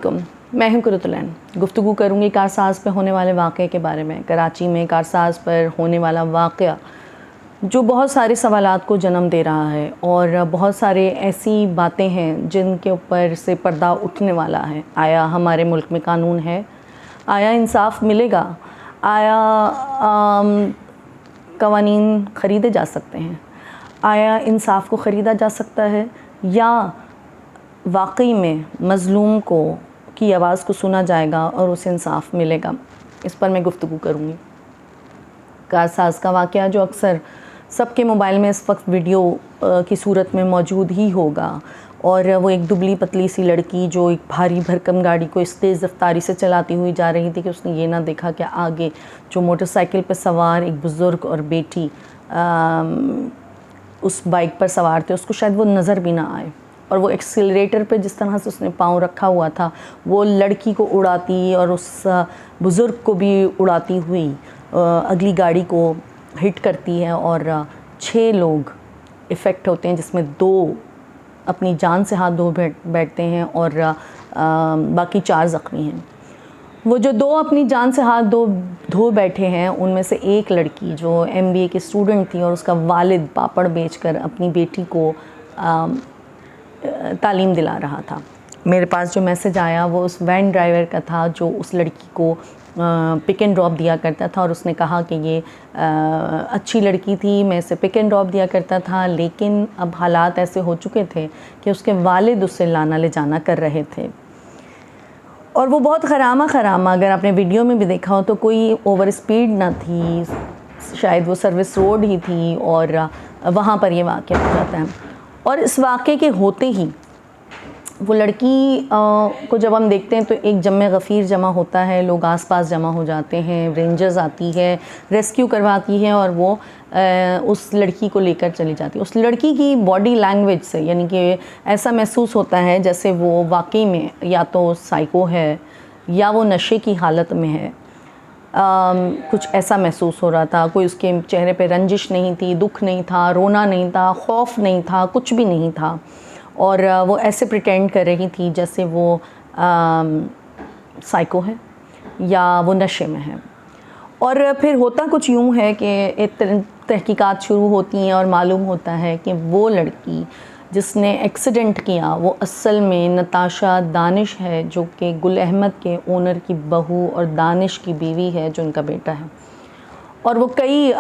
अलैकुम, मैं हूं कुरतुलैन। गुफ्तगू करूंगी कारसाज पे होने वाले वाक़े के बारे में। कराची में कारसाज पर होने वाला वाक़या जो बहुत सारे सवालात को जन्म दे रहा है और बहुत सारे ऐसी बातें हैं जिनके ऊपर से पर्दा उठने वाला है। आया हमारे मुल्क में कानून है? आया इंसाफ मिलेगा? आया कवानीन ख़रीदे जा सकते हैं? आया इंसाफ को ख़रीदा जा सकता है या वाकई में मज़लूम को की आवाज़ को सुना जाएगा और उसे इंसाफ मिलेगा? इस पर मैं गुफ्तगू करूँगी। कारसाज का वाक़या जो अक्सर सबके मोबाइल में इस वक्त वीडियो की सूरत में मौजूद ही होगा, और वो एक दुबली पतली सी लड़की जो एक भारी भरकम गाड़ी को इस तेज़ रफ्तारी से चलाती हुई जा रही थी कि उसने ये ना देखा कि आगे जो मोटरसाइकिल पर सवार एक बुज़ुर्ग और बेटी उस बाइक पर सवार थे, उसको शायद वो नज़र भी ना आए, और वो एक्सीलरेटर पे जिस तरह से उसने पाँव रखा हुआ था वो लड़की को उड़ाती और उस बुज़ुर्ग को भी उड़ाती हुई अगली गाड़ी को हिट करती है, और 6 लोग इफ़ेक्ट होते हैं, जिसमें 2 अपनी जान से हाथ धो बैठते हैं और बाकी 4 ज़ख्मी हैं। वो जो 2 अपनी जान से हाथ धो बैठे हैं उनमें से एक लड़की जो MBA की स्टूडेंट थी और उसका वालिद पापड़ बेचकर अपनी बेटी को तालीम दिला रहा था। मेरे पास जो मैसेज आया वो उस वैन ड्राइवर का था जो उस लड़की को पिक एंड ड्रॉप दिया करता था, और उसने कहा कि ये अच्छी लड़की थी, मैं इसे पिक एंड ड्रॉप दिया करता था, लेकिन अब हालात ऐसे हो चुके थे कि उसके वालिद उससे लाना ले जाना कर रहे थे। और वो बहुत खरामा अगर आपने वीडियो में भी देखा हो तो कोई ओवर स्पीड ना थी, शायद वो सर्विस रोड ही थी, और वहाँ पर ये वाक़या हो जाता है। और इस वाक़े के होते ही वो लड़की को जब हम देखते हैं तो एक जम्मे गफ़ीर जमा होता है, लोग आसपास जमा हो जाते हैं, रेंजर्स आती है, रेस्क्यू करवाती है, और वो उस लड़की को लेकर चली जाती है। उस लड़की की बॉडी लैंग्वेज से यानी कि ऐसा महसूस होता है जैसे वो वाकई में या तो साइको है या वो नशे की हालत में है। कुछ ऐसा महसूस हो रहा था। कोई उसके चेहरे पे रंजिश नहीं थी, दुख नहीं था, रोना नहीं था, खौफ नहीं था, कुछ भी नहीं था, और वो ऐसे प्रिटेंड कर रही थी जैसे वो साइको है या वो नशे में है। और फिर होता कुछ यूँ है कि एक तहकीकात शुरू होती हैं और मालूम होता है कि वो लड़की जिसने एक्सीडेंट किया वो असल में नताशा दानिश है, जो कि गुल अहमद के ओनर की बहू और दानिश की बीवी है, जो उनका बेटा है। और वो कई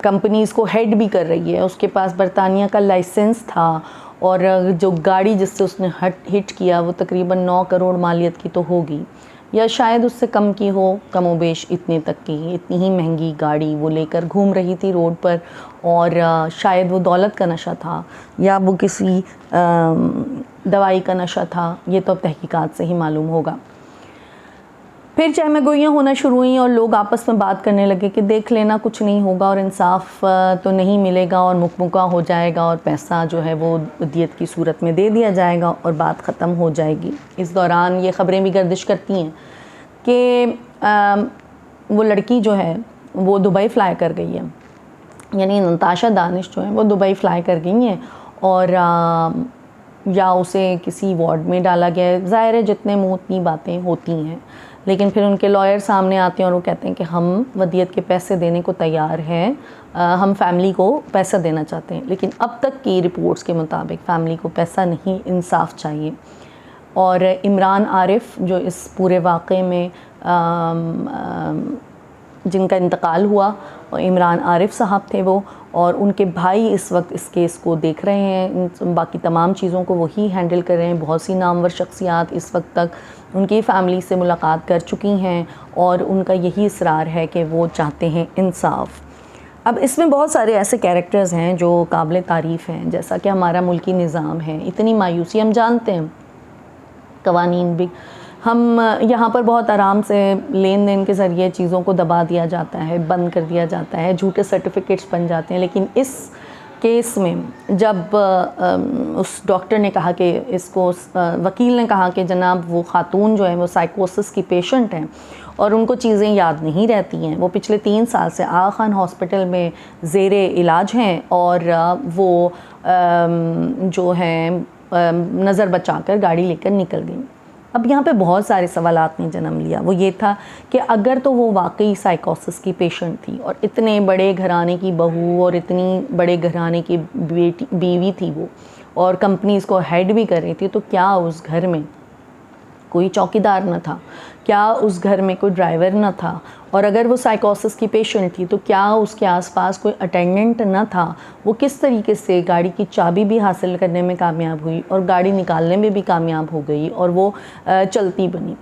कंपनीज़ को हेड भी कर रही है। उसके पास बरतानिया का लाइसेंस था, और जो गाड़ी जिससे उसने हिट किया वो तकरीबन 9 करोड़ मालियत की तो होगी, या शायद उससे कम की हो, कमोबेश इतने तक की। इतनी ही महंगी गाड़ी वो लेकर घूम रही थी रोड पर, और शायद वो दौलत का नशा था या वो किसी दवाई का नशा था, ये तो अब तहकीकात से ही मालूम होगा। फिर चहमगोइयाँ होना शुरू हुई और लोग आपस में बात करने लगे कि देख लेना, कुछ नहीं होगा और इंसाफ तो नहीं मिलेगा और मुकमुका हो जाएगा और पैसा जो है वो दियत की सूरत में दे दिया जाएगा और बात ख़त्म हो जाएगी। इस दौरान ये ख़बरें भी गर्दिश करती हैं कि वो लड़की जो है वो दुबई फ़्लाई कर गई है, यानी नताशा दानिश जो है वो दुबई फ़्लाई कर गई हैं, और या उसे किसी वार्ड में डाला गया है। ज़ाहिर है जितने मुँह उतनी बातें होती हैं, लेकिन फिर उनके लॉयर सामने आते हैं और वो कहते हैं कि हम वदियत के पैसे देने को तैयार हैं, हम फैमिली को पैसा देना चाहते हैं। लेकिन अब तक की रिपोर्ट्स के मुताबिक फैमिली को पैसा नहीं, इंसाफ चाहिए। और इमरान आरिफ जो इस पूरे वाक़े में जिनका इंतकाल हुआ, इमरान आरिफ साहब थे वो, और उनके भाई इस वक्त इस केस को देख रहे हैं। बाकी तमाम चीज़ों को वही हैंडल कर रहे हैं। बहुत सी नामवर शख्सियात इस वक्त तक उनकी फ़ैमिली से मुलाकात कर चुकी हैं और उनका यही इसरार है कि वो चाहते हैं इंसाफ। अब इसमें बहुत सारे ऐसे कैरेक्टर्स हैं जो काबिल तारीफ़ हैं, जैसा कि हमारा मुल्की निज़ाम है। इतनी मायूसी हम जानते हैं, कवानीन भी हम यहाँ पर बहुत आराम से लेन देन के ज़रिए चीज़ों को दबा दिया जाता है, बंद कर दिया जाता है, झूठे सर्टिफिकेट्स बन जाते हैं। लेकिन इस केस में जब उस डॉक्टर ने कहा कि इसको, वकील ने कहा कि जनाब वो ख़ातून जो है वो साइकोसिस की पेशेंट हैं और उनको चीज़ें याद नहीं रहती हैं, वो पिछले 3 साल से आगा खान हॉस्पिटल में ज़ेरे इलाज हैं और वो जो हैं नज़र बचाकर गाड़ी लेकर निकल गई। अब यहाँ पे बहुत सारे सवालात ने जन्म लिया। वो ये था कि अगर तो वो वाकई साइकोसिस की पेशेंट थी और इतने बड़े घराने की बहू और इतनी बड़े घराने की बीवी थी वो, और कंपनीज़ को हेड भी कर रही थी, तो क्या उस घर में कोई चौकीदार न था? क्या उस घर में कोई ड्राइवर न था? और अगर वो साइकोसिस की पेशेंट थी तो क्या उसके आसपास कोई अटेंडेंट न था? वो किस तरीके से गाड़ी की चाबी भी हासिल करने में कामयाब हुई और गाड़ी निकालने में भी कामयाब हो गई और वो चलती बनी?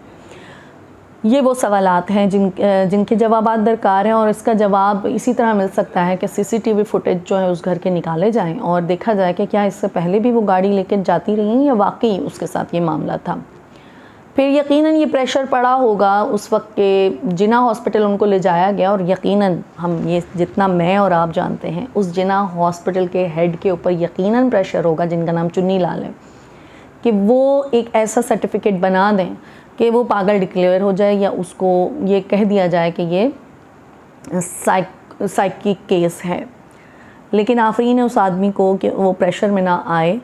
ये वो सवालात हैं जिनके जवाबात दरकार हैं, और इसका जवाब इसी तरह मिल सकता है कि सीसीटीवी फुटेज जो है उस घर के निकाले जाएं और देखा जाए कि क्या इससे पहले भी वो गाड़ी लेकर जाती रही या वाकई उसके साथ ये मामला था। फिर यकीनन ये प्रेशर पड़ा होगा उस वक्त के जिना हॉस्पिटल उनको ले जाया गया, और यकीनन हम ये जितना मैं और आप जानते हैं उस जिना हॉस्पिटल के हेड के ऊपर यकीनन प्रेशर होगा, जिनका नाम चुन्नी लाल है, कि वो एक ऐसा सर्टिफिकेट बना दें कि वो पागल डिक्लेयर हो जाए या उसको ये कह दिया जाए कि ये साइकिक केस है। लेकिन आफरीन है उस आदमी को कि वो प्रेशर में ना आए,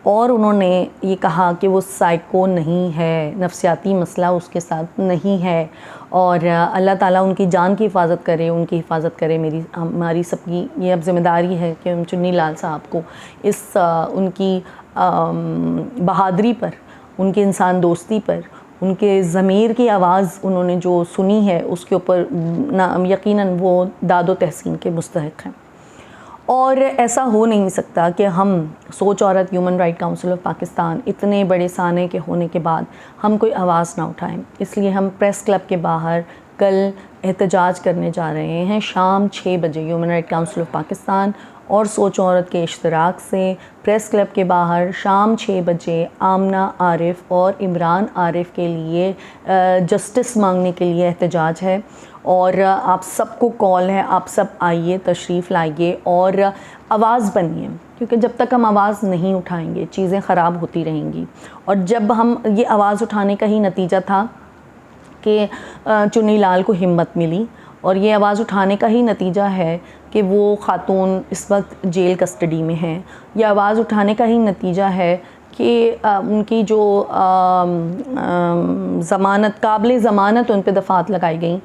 और उन्होंने ये कहा कि वो साइको नहीं है, नफ्सियाती मसला उसके साथ नहीं है, और अल्लाह ताला उनकी जान की हिफाजत करे, उनकी हिफाजत करे। हमारी सबकी ये अब ज़िम्मेदारी है कि हम चुन्नी लाल साहब को इस उनकी बहादरी पर, उनके इंसान दोस्ती पर, उनके ज़मीर की आवाज़ उन्होंने जो सुनी है उसके ऊपर यकीनन वो दादो तहसीन के मुस्तहिक़ हैं। और ऐसा हो नहीं सकता कि हम सोच औरत human right council of Pakistan इतने बड़े साने के होने के बाद हम कोई आवाज़ ना उठाएं। इसलिए हम प्रेस क्लब के बाहर कल एहतजाज करने जा रहे हैं शाम 6 बजे। Human right council of Pakistan और सोच औरत के इश्तराक से प्रेस क्लब के बाहर शाम 6 बजे आमना आरिफ और इमरान आरिफ के लिए जस्टिस मांगने के लिए एहतजाज है। और आप सबको कॉल है, आप सब आइए, तशरीफ़ लाइए और आवाज़ बनिए, क्योंकि जब तक हम आवाज़ नहीं उठाएंगे चीज़ें ख़राब होती रहेंगी। और जब हम ये आवाज़ उठाने का ही नतीजा था कि चुन्नी लाल को हिम्मत मिली, और ये आवाज़ उठाने का ही नतीजा है कि वो ख़ातून इस वक्त जेल कस्टडी में हैं। ये आवाज़ उठाने का ही नतीजा है कि उनकी जो ज़मानत, काबिल ज़मानत उन पर दफ़ात लगाई गई,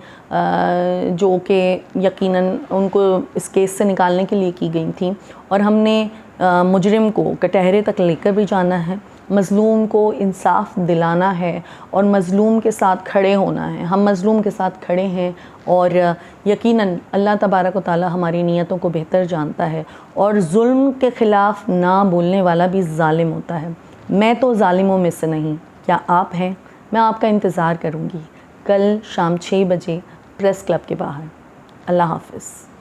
जो कि यकीनन उनको इस केस से निकालने के लिए की गई थी। और हमने मुजरिम को कटहरे तक लेकर भी जाना है, मज़लूम को इंसाफ दिलाना है और मज़लूम के साथ खड़े होना है। हम मज़लूम के साथ खड़े हैं, और यकीनन अल्लाह तबारक व तआला हमारी नीयतों को बेहतर जानता है, और जुल्म के ख़िलाफ़ ना बोलने वाला भी ज़ालिम होता है। मैं तो ज़ालिमों में से नहीं, क्या आप हैं? मैं आपका इंतज़ार करूँगी कल शाम 6 बजे प्रेस क्लब के बाहर। अल्लाह हाफ़िज़।